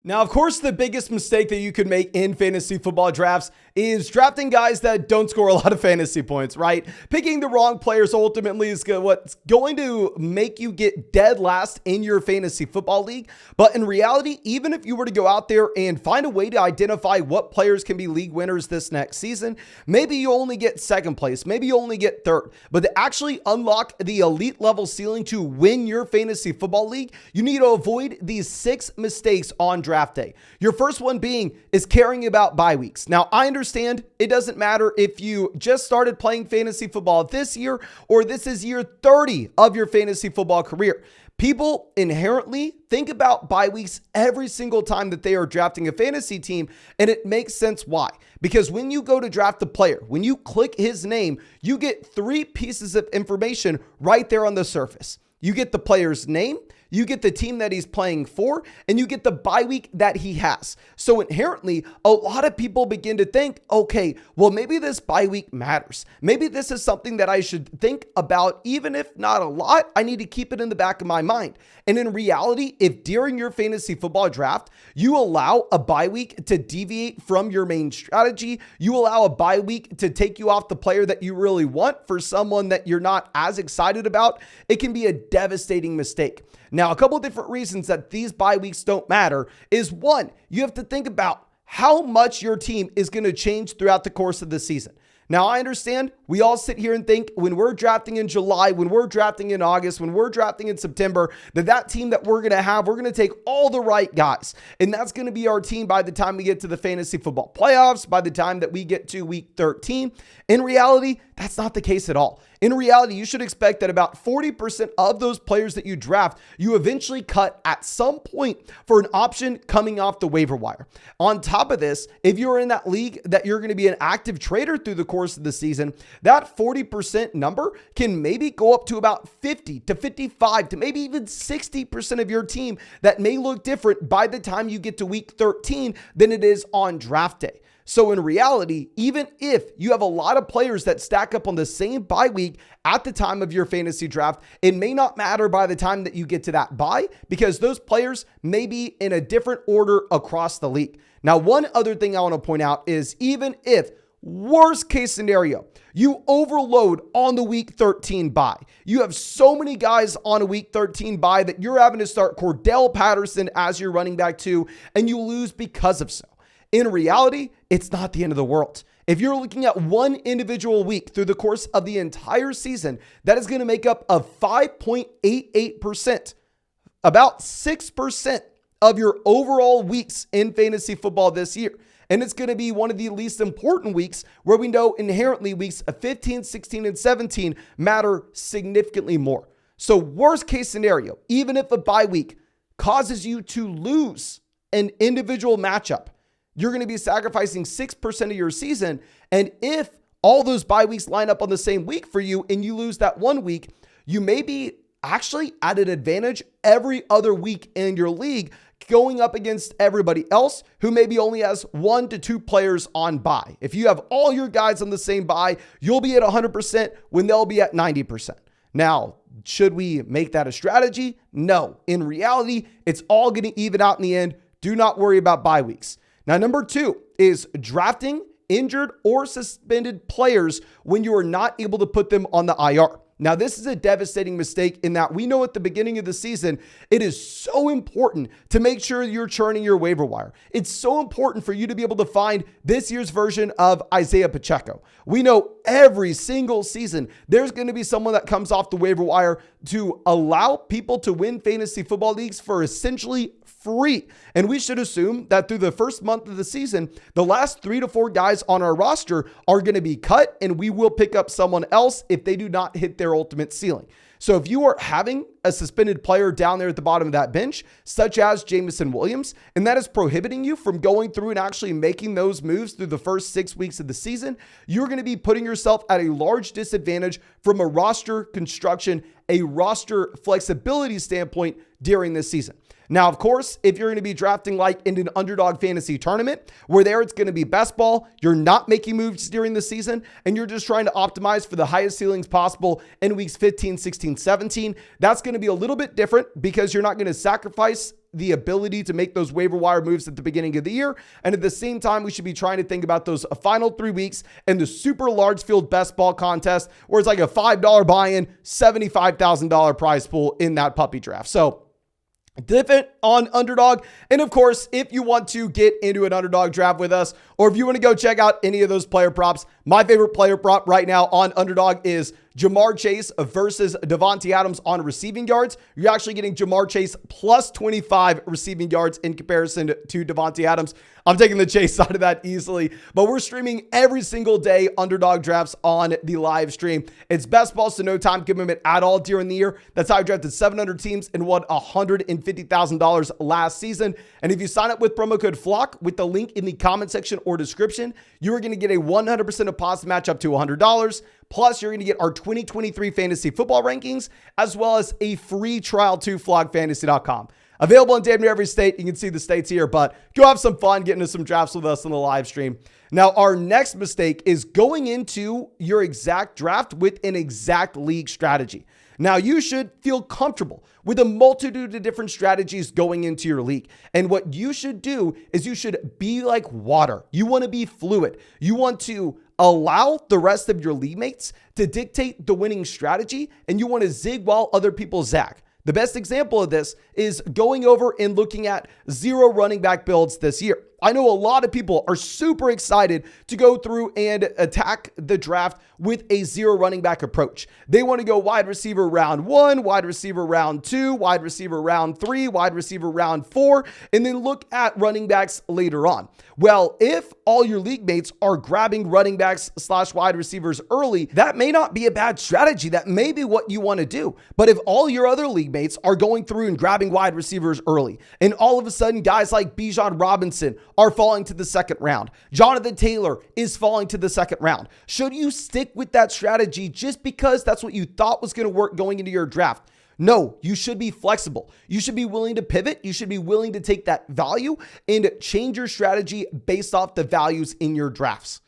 Now, of course, the biggest mistake that you could make in fantasy football drafts is drafting guys that don't score a lot of fantasy points, right? Picking the wrong players ultimately is what's going to make you get dead last in your fantasy football league. But in reality, even if you were to go out there and find a way to identify what players can be league winners this next season, maybe you only get second place, maybe you only get third. But to actually unlock the elite level ceiling to win your fantasy football league, you need to avoid these 6 mistakes on draft day. Your first one being is caring about bye weeks. Now, I understand it doesn't matter if you just started playing fantasy football this year or this is year 30 of your fantasy football career. People inherently think about bye weeks every single time that they are drafting a fantasy team, and it makes sense why. Because when you go to draft a player, when you click his name, you get 3 pieces of information right there on the surface. You get the player's name, you get the team that he's playing for, and you get the bye week that he has. So inherently, a lot of people begin to think, okay, well, maybe this bye week matters. Maybe this is something that I should think about, even if not a lot, I need to keep it in the back of my mind. And in reality, if during your fantasy football draft, you allow a bye week to deviate from your main strategy, you allow a bye week to take you off the player that you really want for someone that you're not as excited about, it can be a devastating mistake. Now, a couple of different reasons that these bye weeks don't matter is one, you have to think about how much your team is going to change throughout the course of the season. Now, I understand we all sit here and think when we're drafting in July, when we're drafting in August, when we're drafting in September, that team that we're going to have, we're going to take all the right guys. And that's going to be our team by the time we get to the fantasy football playoffs, by the time that we get to week 13. In reality, that's not the case at all. In reality, you should expect that about 40% of those players that you draft, you eventually cut at some point for an option coming off the waiver wire. On top of this, if you're in that league that you're going to be an active trader through the course of the season, that 40% number can maybe go up to about 50 to 55 to maybe even 60% of your team that may look different by the time you get to week 13 than it is on draft day. So in reality, even if you have a lot of players that stack up on the same bye week at the time of your fantasy draft, it may not matter by the time that you get to that bye because those players may be in a different order across the league. Now, one other thing I want to point out is even if worst case scenario, you overload on the week 13 bye. You have so many guys on a week 13 bye that you're having to start Cordell Patterson as your running back too, and you lose because of so. In reality, it's not the end of the world. If you're looking at one individual week through the course of the entire season, that is going to make up of 5.88%, about 6% of your overall weeks in fantasy football this year. And it's going to be one of the least important weeks where we know inherently weeks 15, 16, and 17 matter significantly more. So worst case scenario, even if a bye week causes you to lose an individual matchup, you're going to be sacrificing 6% of your season. And if all those bye weeks line up on the same week for you and you lose that one week, you may be actually at an advantage every other week in your league going up against everybody else who maybe only has 1 to 2 players on bye. If you have all your guys on the same bye, you'll be at 100% when they'll be at 90%. Now, should we make that a strategy? No. In reality, it's all going to even out in the end. Do not worry about bye weeks. Now, number 2 is drafting injured or suspended players when you are not able to put them on the IR. Now, this is a devastating mistake in that we know at the beginning of the season, it is so important to make sure you're churning your waiver wire. It's so important for you to be able to find this year's version of Isaiah Pacheco. We know every single season, there's going to be someone that comes off the waiver wire to allow people to win fantasy football leagues for essentially free. And we should assume that through the first month of the season, the last 3 to 4 guys on our roster are going to be cut, and we will pick up someone else if they do not hit their ultimate ceiling. So if you are having a suspended player down there at the bottom of that bench, such as Jamison Williams, and that is prohibiting you from going through and actually making those moves through the first 6 weeks of the season, you're going to be putting yourself at a large disadvantage from a roster construction, a roster flexibility standpoint during this season. Now, of course, if you're going to be drafting like in an Underdog Fantasy tournament, where there it's going to be best ball, you're not making moves during the season, and you're just trying to optimize for the highest ceilings possible in weeks 15, 16, 17, that's going to be a little bit different because you're not going to sacrifice the ability to make those waiver wire moves at the beginning of the year. And at the same time, we should be trying to think about those final 3 weeks and the super large field best ball contest, where it's like a $5 buy-in, $75,000 prize pool in that puppy draft. So different on Underdog. And of course, if you want to get into an Underdog draft with us, or if you want to go check out any of those player props, my favorite player prop right now on Underdog is Jamar Chase versus Davante Adams on receiving yards. You're actually getting Jamar Chase plus 25 receiving yards in comparison to Davante Adams. I'm taking the Chase side of that easily, but we're streaming every single day Underdog drafts on the live stream. It's best ball, so no time commitment at all during the year. That's how I drafted 700 teams and won $150,000 last season. And if you sign up with promo code FLOCK with the link in the comment section or description, you are going to get a 100% deposit match up to $100. Plus, you're going to get our 2023 fantasy football rankings, as well as a free trial to flockfantasy.com. Available in damn near every state. You can see the states here, but go have some fun getting into some drafts with us on the live stream. Now, our next mistake is going into your exact draft with an exact league strategy. Now, you should feel comfortable with a multitude of different strategies going into your league. And what you should do is you should be like water. You want to be fluid. You want to allow the rest of your league mates to dictate the winning strategy, and you want to zig while other people zag. The best example of this is going over and looking at 0 running back builds this year. I know a lot of people are super excited to go through and attack the draft with a 0 running back approach. They want to go wide receiver round 1, wide receiver round 2, wide receiver round 3, wide receiver round 4, and then look at running backs later on. Well, if all your league mates are grabbing running backs / wide receivers early, that may not be a bad strategy. That may be what you want to do. But if all your other league mates are going through and grabbing wide receivers early, and all of a sudden guys like Bijan Robinson are falling to the second round, Jonathan Taylor is falling to the second round, should you stick with that strategy just because that's what you thought was going to work going into your draft? No, you should be flexible. You should be willing to pivot. You should be willing to take that value and change your strategy based off the values in your drafts.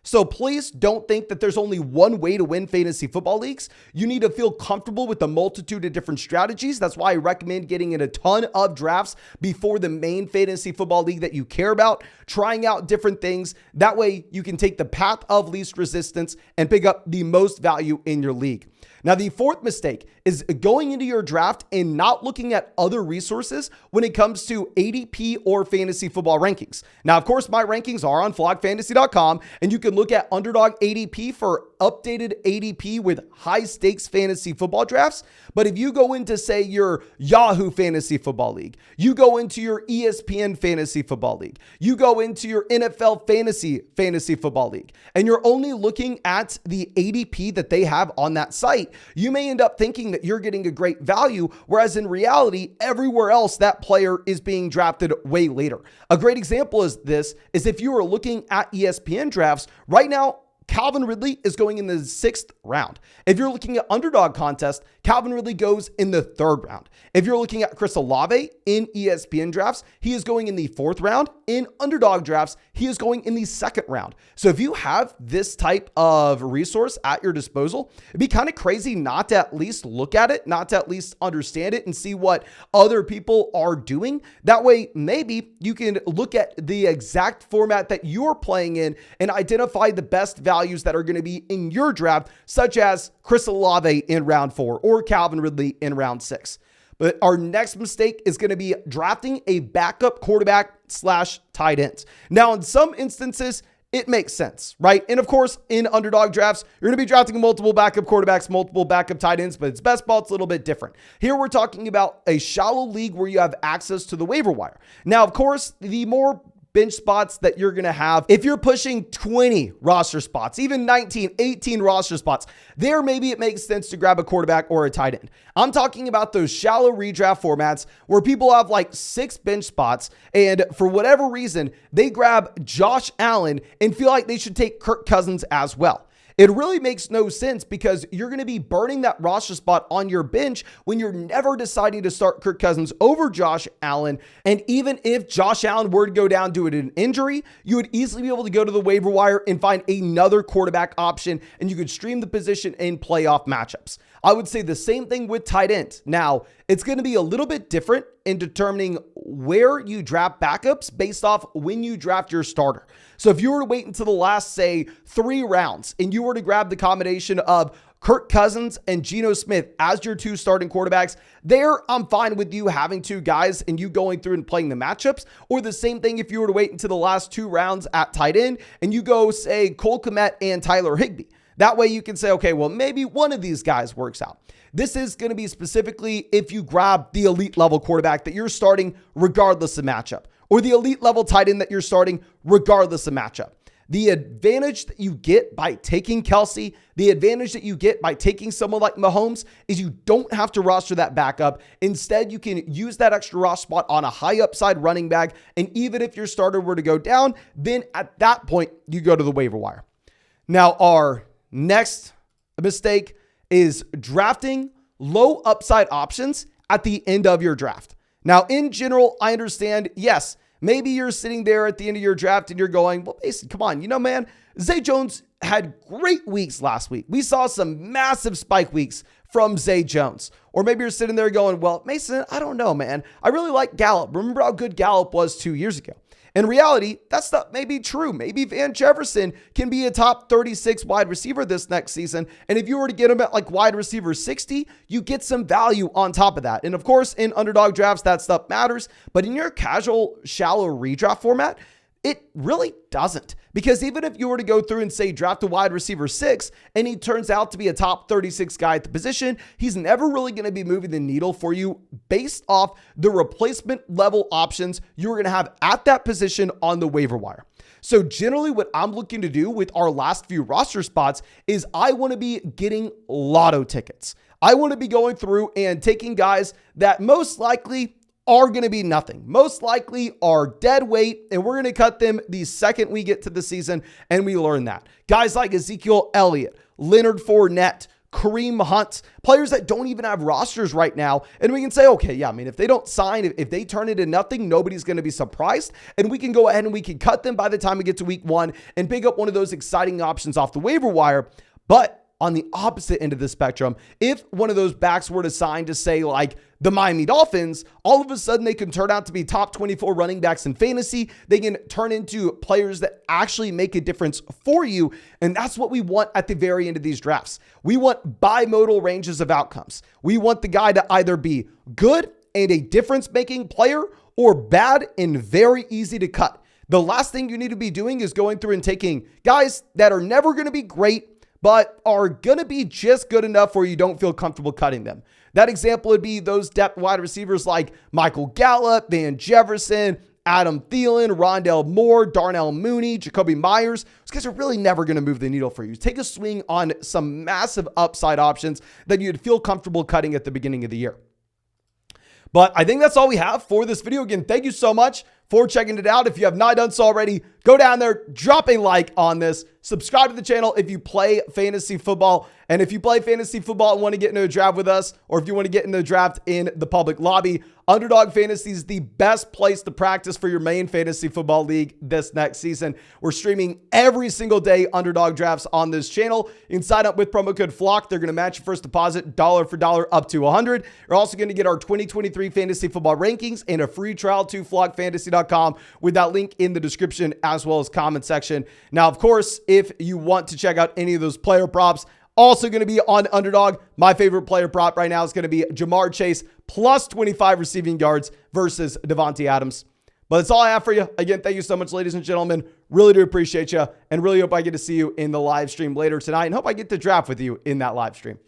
So please don't think that there's only one way to win fantasy football leagues. You need to feel comfortable with the multitude of different strategies. That's why I recommend getting in a ton of drafts before the main fantasy football league that you care about, trying out different things. That way you can take the path of least resistance and pick up the most value in your league. Now, the fourth mistake is going into your draft and not looking at other resources when it comes to ADP or fantasy football rankings. Now, of course, my rankings are on flockfantasy.com, and you can look at Underdog ADP for updated ADP with high stakes fantasy football drafts. But if you go into, say, your Yahoo Fantasy Football League, you go into your ESPN Fantasy Football League, you go into your NFL Fantasy Football League, and you're only looking at the ADP that they have on that site, you may end up thinking that you're getting a great value, whereas in reality, everywhere else that player is being drafted way later. A great example is this is if you are looking at ESPN drafts right now, Calvin Ridley is going in the 6th round. If you're looking at Underdog contest, Calvin Ridley goes in the 3rd round. If you're looking at Chris Olave in ESPN drafts, he is going in the 4th round. In Underdog drafts, he is going in the 2nd round. So if you have this type of resource at your disposal, it'd be kind of crazy not to at least look at it, not to at least understand it and see what other people are doing. That way, maybe you can look at the exact format that you're playing in and identify the best values that are going to be in your draft, such as Chris Olave in round 4 or Calvin Ridley in round 6. But our next mistake is going to be drafting a backup quarterback / tight ends. Now, in some instances, it makes sense, right? And of course, in Underdog drafts, you're going to be drafting multiple backup quarterbacks, multiple backup tight ends, but it's best ball, it's a little bit different. Here, we're talking about a shallow league where you have access to the waiver wire. Now, of course, the more bench spots that you're going to have, if you're pushing 20 roster spots, even 19, 18 roster spots, there maybe it makes sense to grab a quarterback or a tight end. I'm talking about those shallow redraft formats where people have like 6 bench spots, and for whatever reason, they grab Josh Allen and feel like they should take Kirk Cousins as well. It really makes no sense because you're going to be burning that roster spot on your bench when you're never deciding to start Kirk Cousins over Josh Allen. And even if Josh Allen were to go down due to an injury, you would easily be able to go to the waiver wire and find another quarterback option, and you could stream the position in playoff matchups. I would say the same thing with tight end. Now, it's going to be a little bit different in determining where you draft backups based off when you draft your starter. So if you were to wait until the last, say, 3 rounds and you were to grab the combination of Kirk Cousins and Geno Smith as your 2 starting quarterbacks, there I'm fine with you having 2 guys and you going through and playing the matchups. Or the same thing if you were to wait until the last 2 rounds at tight end and you go, say, Cole Kmet and Tyler Higbee. That way you can say, okay, well, maybe one of these guys works out. This is going to be specifically if you grab the elite level quarterback that you're starting regardless of matchup, or the elite level tight end that you're starting regardless of matchup. The advantage that you get by taking Kelsey, the advantage that you get by taking someone like Mahomes is you don't have to roster that backup. Instead, you can use that extra roster spot on a high upside running back. And even if your starter were to go down, then at that point, you go to the waiver wire. Now, our next mistake is drafting low upside options at the end of your draft. Now, in general, I understand, yes, maybe you're sitting there at the end of your draft and you're going, well, Mason, come on, man, Zay Jones had great weeks last week. We saw some massive spike weeks from Zay Jones. Or maybe you're sitting there going, well, Mason, I don't know, man. I really like Gallup. Remember how good Gallup was 2 years ago. In reality, that's not maybe true. Maybe Van Jefferson can be a top 36 wide receiver this next season. And if you were to get him at like wide receiver 60, you get some value on top of that. And of course, in underdog drafts, that stuff matters. But in your casual, shallow redraft format, it really doesn't. Because even if you were to go through and say draft a wide receiver 6 and he turns out to be a top 36 guy at the position, he's never really going to be moving the needle for you based off the replacement level options you're going to have at that position on the waiver wire. So generally what I'm looking to do with our last few roster spots is I want to be getting lotto tickets. I want to be going through and taking guys that most likely are going to be nothing. Most likely are dead weight, and we're going to cut them the second we get to the season, and we learn that. Guys like Ezekiel Elliott, Leonard Fournette, Kareem Hunt, players that don't even have rosters right now, and we can say, okay, yeah, I mean, if they don't sign, if they turn into nothing, nobody's going to be surprised, and we can go ahead and we can cut them by the time we get to week 1 and pick up one of those exciting options off the waiver wire. But on the opposite end of the spectrum, if one of those backs were to sign to say like the Miami Dolphins, all of a sudden they can turn out to be top 24 running backs in fantasy. They can turn into players that actually make a difference for you. And that's what we want at the very end of these drafts. We want bimodal ranges of outcomes. We want the guy to either be good and a difference-making player or bad and very easy to cut. The last thing you need to be doing is going through and taking guys that are never going to be great, but are going to be just good enough where you don't feel comfortable cutting them. That example would be those depth wide receivers like Michael Gallup, Van Jefferson, Adam Thielen, Rondale Moore, Darnell Mooney, Jacoby Myers. Those guys are really never going to move the needle for you. Take a swing on some massive upside options that you'd feel comfortable cutting at the beginning of the year. But I think that's all we have for this video. Again, thank you so much for checking it out. If you have not done so already, go down there, drop a like on this, subscribe to the channel if you play fantasy football. And if you play fantasy football and want to get into a draft with us, or if you want to get into a draft in the public lobby, Underdog Fantasy is the best place to practice for your main fantasy football league this next season. We're streaming every single day Underdog Drafts on this channel. You can sign up with promo code FLOCK. They're going to match your first deposit dollar for dollar up to $100. You're also going to get our 2023 fantasy football rankings and a free trial to flockfantasy.com with that link in the description as well as comment section. Now, of course, if you want to check out any of those player props, also going to be on Underdog. My favorite player prop right now is going to be Jamar Chase plus 25 receiving yards versus Devontae Adams. But that's all I have for you. Again, thank you so much, ladies and gentlemen. Really do appreciate you, and really hope I get to see you in the live stream later tonight, and hope I get to draft with you in that live stream.